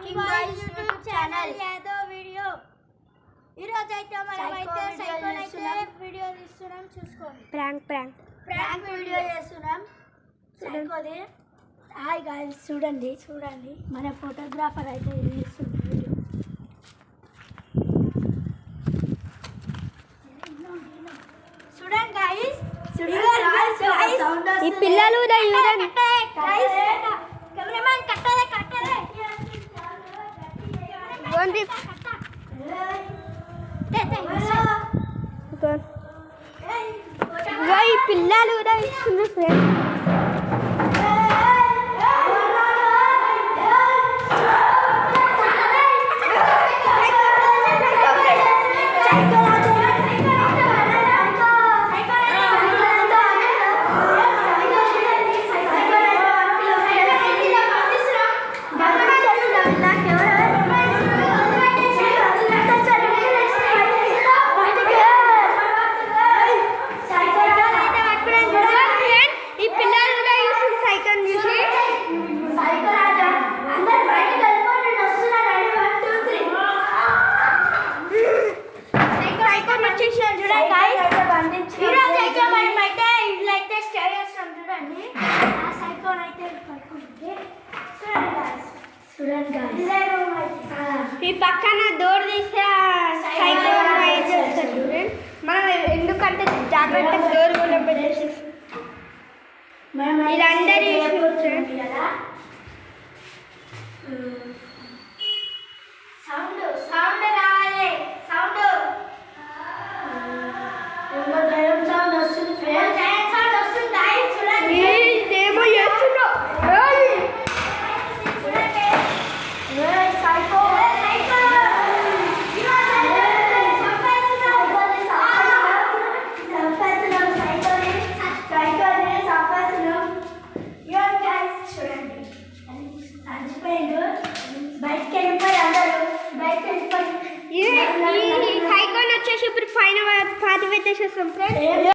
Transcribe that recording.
Watching my YouTube channel Yadav video. ఈ రోజు అయితే మనమైతే సైకో వీడియో తీస్తున్నాం, చూసుకోండి. ప్రాంక్ వీడియో చేస్తున్నాం సైకోది. హాయ్ గైస్, చూడండి మన ఫోటోగ్రాఫర్ అయితే తీస్తుంది వీడియో. చూడండి గైస్, ఈ పిల్లలు కెమెరామెన్ కట్టలే ఈ పిల్లలు కూడా ఇస్తున్నారు ఫ్రెండ్. ఈ పక్కన డోర్ తీస్తే సైకో మనం ఎందుకంటే జాగ్రత్తగా డోర్ కూడా పెట్టేసి వీళ్ళందరూ సౌండ్ రావాలి. సౌండ్ వస్తుంది ఫ్రెండ్స్. ఏమో చేస్తున్నా సైకోన్ వచ్చేసి ఇప్పుడు పైన పాతి పెట్టేసేస్తాం ఫ్రెండ్స్.